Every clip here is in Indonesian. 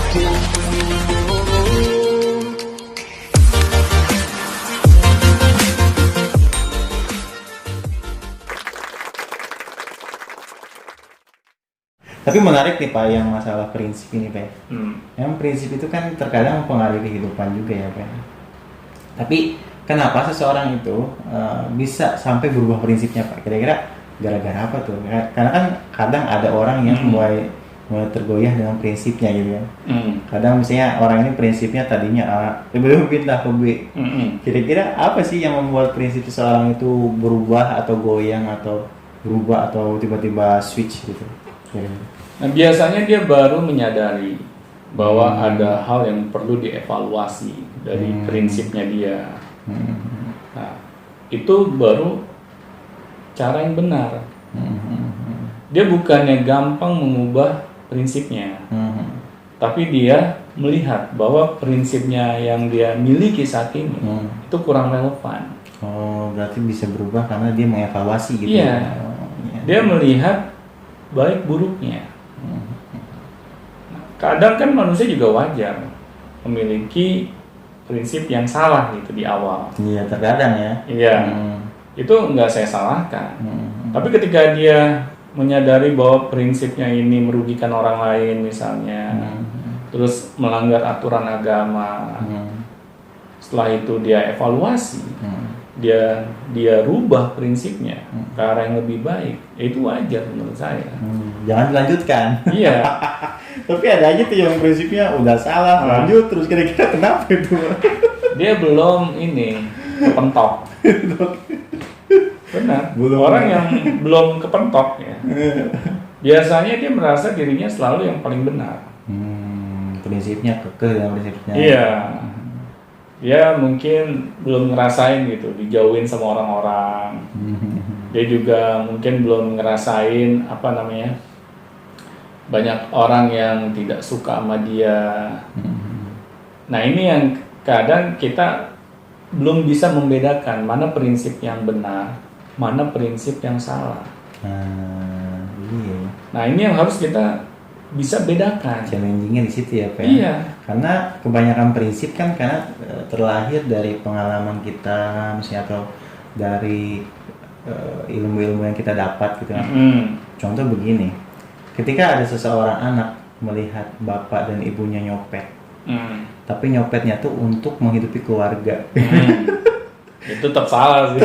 Tapi menarik nih Pak yang masalah prinsip ini Pak. Yang prinsip itu kan terkadang mempengaruhi kehidupan juga ya Pak. Tapi kenapa seseorang itu bisa sampai berubah prinsipnya Pak? Kira-kira gara-gara apa tuh? Karena kan kadang ada orang yang mulai tergoyah dengan prinsipnya gitu kan. Kadang misalnya orang ini prinsipnya tadinya A, tiba-tiba pindah ke B. Kira-kira apa sih yang membuat prinsip seseorang itu berubah atau goyang atau berubah atau tiba-tiba switch gitu? Nah, biasanya dia baru menyadari bahwa ada hal yang perlu dievaluasi dari prinsipnya dia. Nah, itu baru cara yang benar. Dia bukannya gampang mengubah prinsipnya, tapi dia melihat bahwa prinsipnya yang dia miliki saat ini itu kurang relevan. Oh, berarti bisa berubah karena dia mengevaluasi gitu. Iya. Dia melihat baik buruknya. Kadang kan manusia juga wajar memiliki prinsip yang salah gitu di awal. Iya, terkadang ya. Iya. Itu nggak saya salahkan. Tapi ketika dia menyadari bahwa prinsipnya ini merugikan orang lain misalnya, terus melanggar aturan agama, setelah itu dia evaluasi, dia rubah prinsipnya ke arah yang lebih baik, itu wajar menurut saya. Jangan dilanjutkan. Iya. Tapi ada aja tuh yang prinsipnya udah salah, lanjut terus, kira-kira kenapa itu? Dia belum ini kepentok. Benar. Orang yang belum kepentok ya. Biasanya dia merasa dirinya selalu yang paling benar. Prinsipnya kekeh dengan prinsipnya. Iya. Dia mungkin belum ngerasain gitu dijauhin sama orang-orang. Dia juga mungkin belum ngerasain banyak orang yang tidak suka sama dia. Nah, ini yang kadang kita belum bisa membedakan mana prinsip yang benar, mana prinsip yang salah. Iya. Nah, ini yang harus kita bisa bedakan. Challengingnya di situ ya Pak. Iya. Karena kebanyakan prinsip kan karena terlahir dari pengalaman kita, misalnya atau dari ilmu-ilmu yang kita dapat gitu kan. Contoh begini, ketika ada seseorang anak melihat bapak dan ibunya nyopet, tapi nyopetnya tuh untuk menghidupi keluarga. Itu tetap salah sih.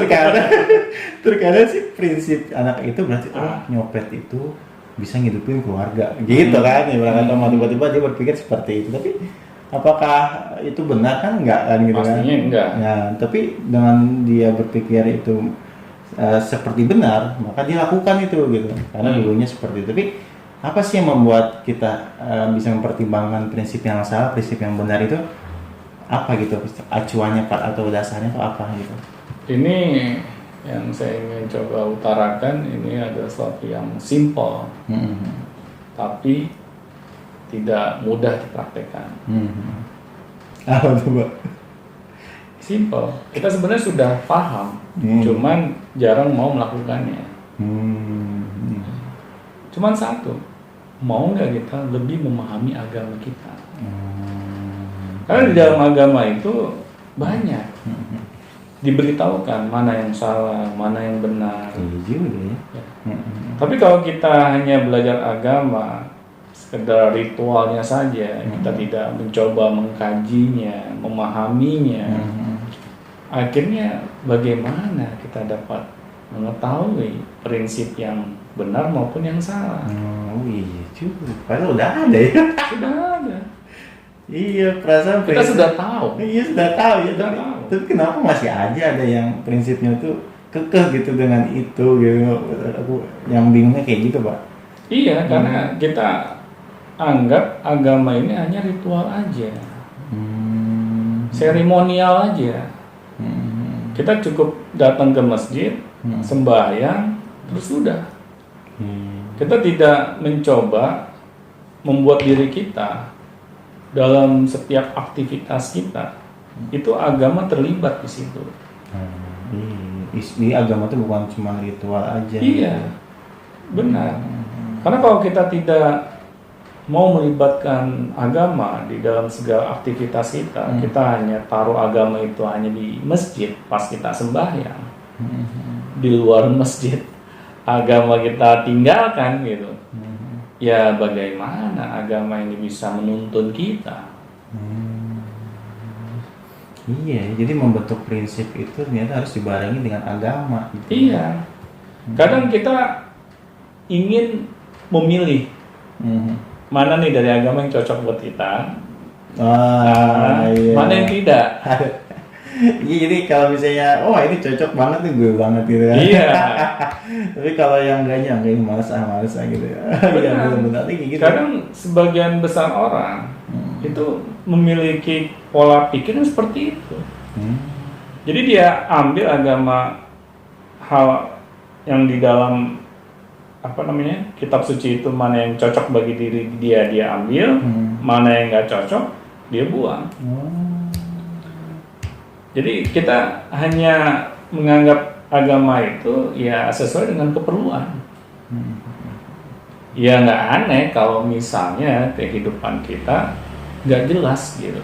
Terkadang sih prinsip anak itu berarti nyopet itu bisa ngidupin keluarga gitu kan ya, tiba-tiba dia berpikir seperti itu. Tapi apakah itu benar? Kan enggak kan gitu. Pastinya kan enggak. Nah, tapi dengan dia berpikir itu seperti benar, maka dia lakukan itu gitu karena dulunya seperti itu. Tapi apa sih yang membuat kita bisa mempertimbangkan prinsip yang salah, prinsip yang benar itu apa gitu, acuannya Pak atau dasarnya itu apa gitu? Ini yang saya ingin coba utarakan, ini adalah sesuatu yang simple, tapi tidak mudah dipraktekkan. Apa tuh Pak? Simple, kita sebenarnya sudah paham, cuman jarang mau melakukannya. Cuman satu, mau nggak kita lebih memahami agama kita? Karena di dalam agama itu banyak diberitahukan mana yang salah, mana yang benar. Tapi kalau kita hanya belajar agama sekedar ritualnya saja, kita tidak mencoba mengkajinya, memahaminya, akhirnya bagaimana kita dapat mengetahui prinsip yang benar maupun yang salah? Iya juga, padahal udah ada ya. Sudah ada. Iya, perasaan kita sudah tahu. Iya, sudah tahu ya. Tapi kenapa masih aja ada yang prinsipnya tuh kekeh gitu dengan itu gitu. Aku yang bingungnya kayak gitu, Pak. Iya, karena kita anggap agama ini hanya ritual aja. Seremonial aja. Kita cukup datang ke masjid, sembahyang, terus sudah. Kita tidak mencoba membuat diri kita dalam setiap aktivitas kita itu agama terlibat di situ. Di agama itu bukan cuma ritual aja. Iya, benar. Karena kalau kita tidak mau melibatkan agama di dalam segala aktivitas kita, kita hanya taruh agama itu hanya di masjid pas kita sembahyang, di luar masjid agama kita tinggalkan gitu. Ya bagaimana agama ini bisa menuntun kita? Iya, jadi membentuk prinsip itu ternyata harus dibarengi dengan agama. Gitu. Iya, kadang kita ingin memilih mana nih dari agama yang cocok buat kita, iya. mana yang tidak. Iya, jadi kalau misalnya, oh ini cocok banget nih gue banget gitu kan. Iya. Tapi kalau yang enggaknya, enggak ini males gitu ya. Iya, benar-benar gitu. Kadang sebagian besar orang itu memiliki pola pikir yang seperti itu. Jadi dia ambil agama hal yang di dalam kitab suci itu, mana yang cocok bagi diri dia ambil, mana yang nggak cocok dia buang. Jadi kita hanya menganggap agama itu ya sesuai dengan keperluan. Ya nggak aneh kalau misalnya kehidupan kita nggak jelas gitu.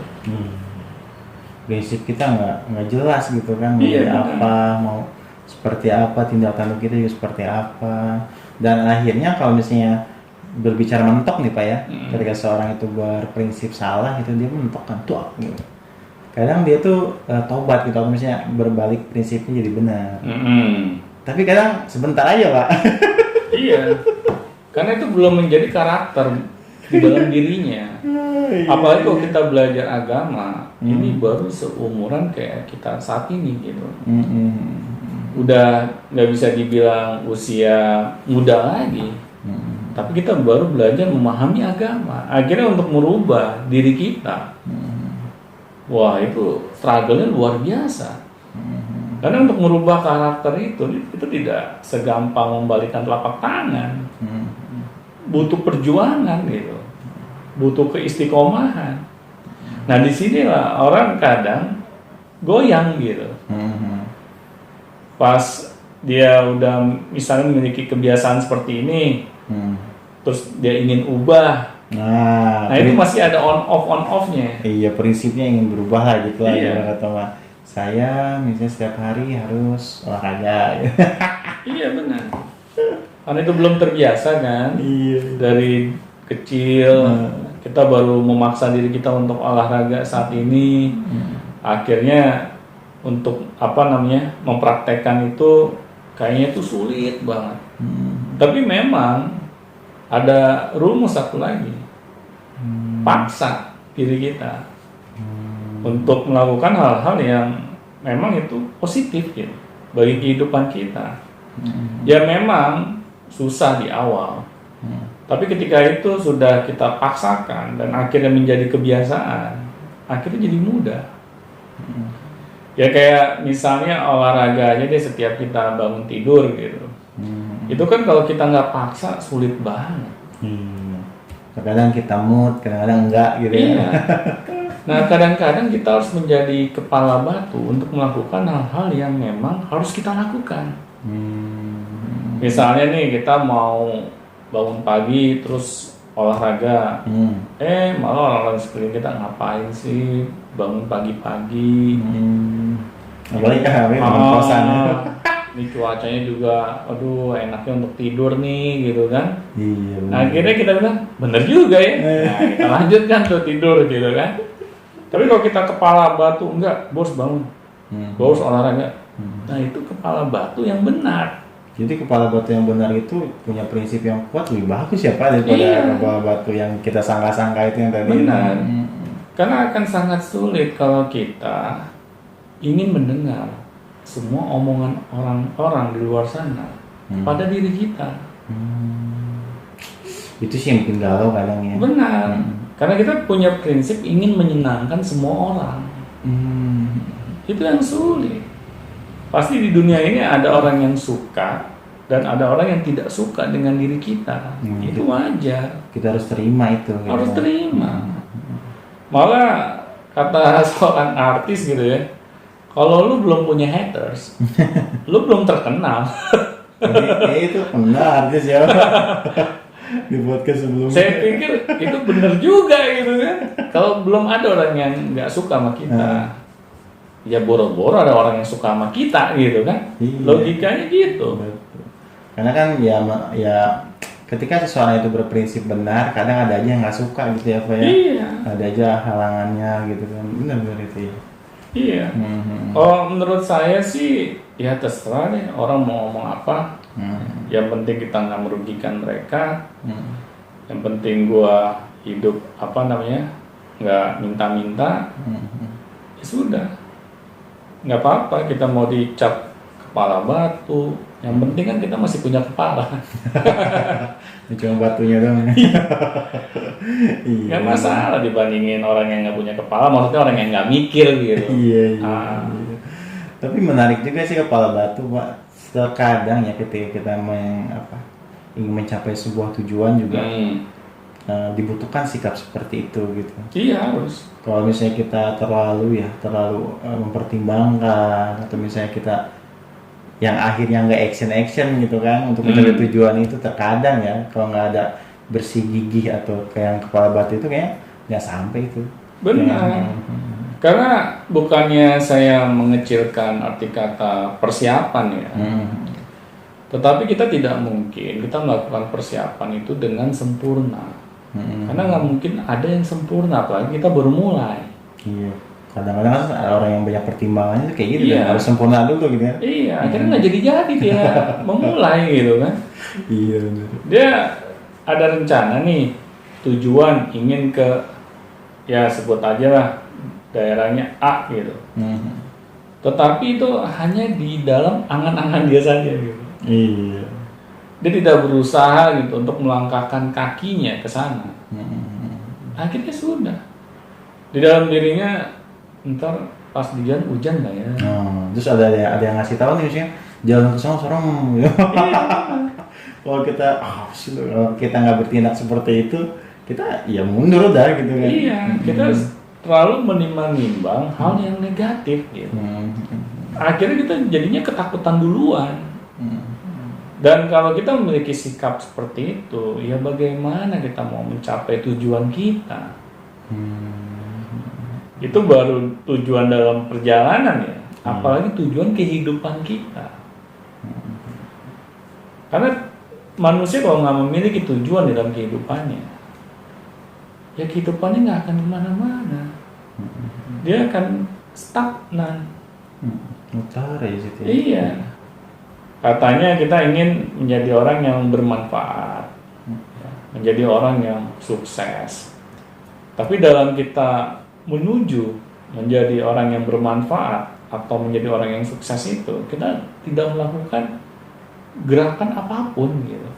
Prinsip kita nggak jelas gitu kan, mau iya, apa, mau seperti apa, tindakan kita juga seperti apa. Dan akhirnya kalau misalnya berbicara mentok nih Pak ya, ketika seorang itu berprinsip salah itu dia mentok kan tuh gitu. Kadang dia tuh tobat gitu, kalau misalnya berbalik prinsipnya jadi benar. Tapi kadang sebentar aja Pak. Iya, karena itu belum menjadi karakter di dalam dirinya. Apalagi kalau kita belajar agama, ini baru seumuran kayak kita saat ini gitu. Udah nggak bisa dibilang usia muda lagi, tapi kita baru belajar memahami agama. Akhirnya untuk merubah diri kita, wah itu struggle-nya luar biasa. Karena untuk merubah karakter itu tidak segampang membalikkan telapak tangan, butuh perjuangan gitu, butuh keistiqomahan. Nah disinilah orang kadang goyang gitu. Pas dia udah misalnya memiliki kebiasaan seperti ini, terus dia ingin ubah, nah itu masih ada on off-nya. Iya, prinsipnya ingin berubah lah gitu lah. Iya. Kata saya misalnya setiap hari harus olahraga. Iya benar. Karena itu belum terbiasa kan. Iya. Dari kecil kita baru memaksa diri kita untuk olahraga saat ini, akhirnya untuk mempraktekkan itu kayaknya itu sulit banget. Tapi memang ada rumus satu lagi, paksa diri kita untuk melakukan hal-hal yang memang itu positif gitu bagi kehidupan kita. Ya memang susah di awal, tapi ketika itu sudah kita paksakan dan akhirnya menjadi kebiasaan, akhirnya jadi mudah. Ya kayak misalnya olahraga aja deh, setiap kita bangun tidur gitu. Itu kan kalau kita nggak paksa sulit banget. Kadang kita mood, kadang-kadang enggak gitu. Iya. Nah kadang-kadang kita harus menjadi kepala batu untuk melakukan hal-hal yang memang harus kita lakukan. Misalnya nih kita mau bangun pagi terus olahraga, malah orang-orang sekeliling kita ngapain sih bangun pagi-pagi? Apalagi kan teman kosan. Ini cuacanya juga, aduh enaknya untuk tidur nih gitu kan? Iya. Akhirnya kita bilang bener juga ya. Nah, kita lanjutkan tuh tidur gitu kan? Tapi kalau kita kepala batu, enggak, bos bangun, bos olahraga. Nah itu kepala batu yang benar. Jadi kepala batu yang benar itu punya prinsip yang kuat, lebih bagus ya Pak daripada kepala batu yang kita sangka-sangka itu yang tadi. Benar. Karena akan sangat sulit kalau kita ingin mendengar semua omongan orang-orang di luar sana pada diri kita. Itu sih yang bikin galau kadang ya. Benar. Karena kita punya prinsip ingin menyenangkan semua orang. Itu yang sulit. Pasti di dunia ini ada orang yang suka dan ada orang yang tidak suka dengan diri kita. Itu wajar. Kita harus terima itu. Harus terima. Malah kata seorang artis gitu ya, kalau lu belum punya haters, lu belum terkenal. Itu benar artis ya. di podcast sebelumnya. Saya pikir itu benar juga gitu kan. Kalau belum ada orang yang nggak suka sama kita, ya boro-boro ada orang yang suka sama kita gitu kan. Iya. Logikanya gitu. Betul. Karena kan ya ketika seseorang itu berprinsip benar, kadang ada aja yang nggak suka gitu ya Pak ya. Iya. Ada aja halangannya gitu kan. Benar-benar itu ya. Iya. Oh, menurut saya sih ya terserah deh orang mau ngomong apa. Yang penting kita nggak merugikan mereka. Yang penting gua hidup nggak minta-minta. Ya sudah. Nggak apa-apa kita mau dicap kepala batu. Yang penting kan kita masih punya kepala. Cuma batunya dong. Nggak masalah dibandingin orang yang nggak punya kepala. Maksudnya orang yang nggak mikir gitu. Iya. Tapi menarik juga sih kepala batu, Pak. Terkadang ya ketika kita ingin mencapai sebuah tujuan juga dibutuhkan sikap seperti itu gitu. Iya harus. Kalau misalnya kita terlalu mempertimbangkan atau misalnya kita yang akhirnya nggak action gitu kan untuk mencapai tujuan itu, terkadang ya kalau nggak ada bersih gigih atau kayak yang kepala batu itu kayak nggak sampai itu. Benar. Karena bukannya saya mengecilkan arti kata persiapan ya, tetapi kita tidak mungkin kita melakukan persiapan itu dengan sempurna. Karena nggak mungkin ada yang sempurna, apalagi kita baru mulai. Iya. Kadang-kadang ada orang yang banyak pertimbangannya kayak gitu kan, harus sempurna dulu gitu ya. Iya, akhirnya nggak jadi dia memulai gitu kan. Iya benar. Dia ada rencana nih, tujuan ingin ke ya sebut aja lah daerahnya A gitu. Tetapi itu hanya di dalam angan-angan dia saja gitu. Iya. Dia tidak berusaha gitu untuk melangkahkan kakinya ke sana. Akhirnya sudah. Di dalam dirinya ntar pas hujan nggak ya? Terus ada yang ngasih tahu nih misalnya jalan ke sana serem. Kalau kita nggak bertindak seperti itu, kita ya mundur udah gitu kan. Iya, kita terlalu menimbang-nimbang hal yang negatif gitu. Akhirnya kita jadinya ketakutan duluan. Dan kalau kita memiliki sikap seperti itu, ya bagaimana kita mau mencapai tujuan kita? Itu baru tujuan dalam perjalanan ya, apalagi tujuan kehidupan kita. Karena manusia kalau nggak memiliki tujuan dalam kehidupannya, ya kehidupannya nggak akan kemana-mana. Dia akan stagnan. Mutar ya situ. Iya. Katanya kita ingin menjadi orang yang bermanfaat, menjadi orang yang sukses. Tapi dalam kita menuju menjadi orang yang bermanfaat atau menjadi orang yang sukses itu, kita tidak melakukan gerakan apapun gitu.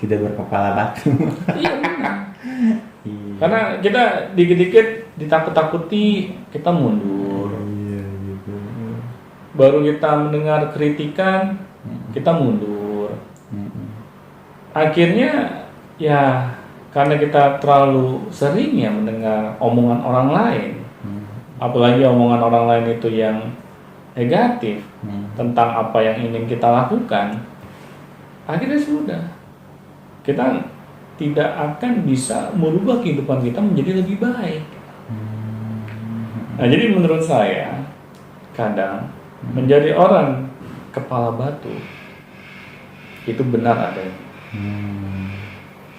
Tidak berkepala batu. Iya benar. Karena kita dikit-dikit ditakut-takuti, kita mundur. Baru kita mendengar kritikan, kita mundur. Akhirnya ya karena kita terlalu sering ya mendengar omongan orang lain, apalagi omongan orang lain itu yang negatif tentang apa yang ingin kita lakukan, akhirnya sudah, kita tidak akan bisa merubah kehidupan kita menjadi lebih baik. Nah, jadi menurut saya kadang menjadi orang kepala batu itu benar adanya.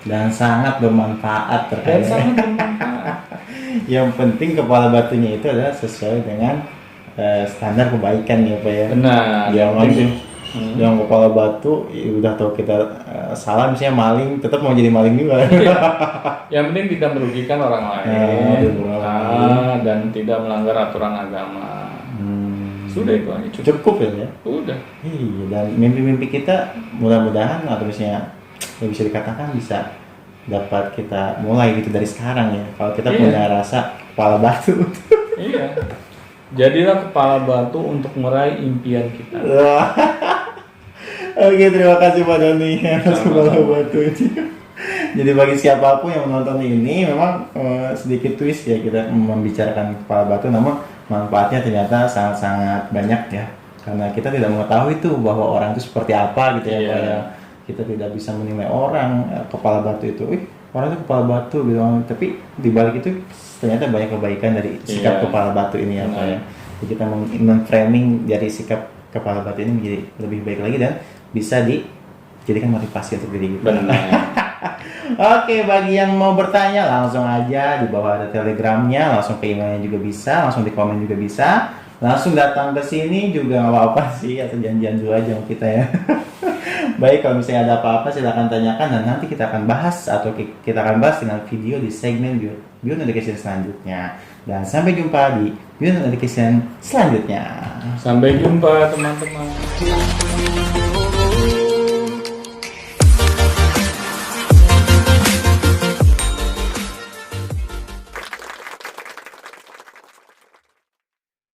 Dan sangat bermanfaat Dan sangat bermanfaat. Yang penting kepala batunya itu adalah sesuai dengan standar kebaikan ya Pak ya. Benar. Yang kepala batu udah tahu kita salah, misalnya maling, tetap mau jadi maling juga. Yang penting tidak merugikan orang lain, dan tidak melanggar aturan agama. Sudah itu aja cukup ya. Udah. Iya, dan mimpi-mimpi kita mudah-mudahan atau misalnya ya bisa dikatakan bisa dapat kita mulai gitu dari sekarang ya. Kalau kita punya rasa kepala batu. Iya. Jadilah kepala batu untuk meraih impian kita. Oke, terima kasih Pak Doni atas kepala batu ini. Jadi bagi siapapun yang menonton ini, memang sedikit twist ya kita membicarakan kepala batu, namun manfaatnya ternyata sangat-sangat banyak ya. Karena kita tidak mengetahui itu bahwa orang itu seperti apa gitu ya. kita tidak bisa menilai orang kepala batu itu, orang itu kepala batu gitu, tapi di balik itu ternyata banyak kebaikan dari sikap kepala batu ini ya Pak ya. Jadi kita men-framing dari sikap kepala batu ini menjadi lebih baik lagi dan bisa dijadikan motivasi untuk diri kita. Oke, bagi yang mau bertanya langsung aja di bawah ada telegramnya, langsung ke emailnya juga bisa, langsung di komen juga bisa, langsung datang ke sini juga nggak apa-apa sih, atau janjian dulu aja sama kita ya. Baik, kalau misalnya ada apa-apa silahkan tanyakan dan nanti kita akan bahas atau kita akan bahas dengan video di segmen Beyond Education selanjutnya. Dan sampai jumpa di Beyond Education selanjutnya. Sampai jumpa teman-teman.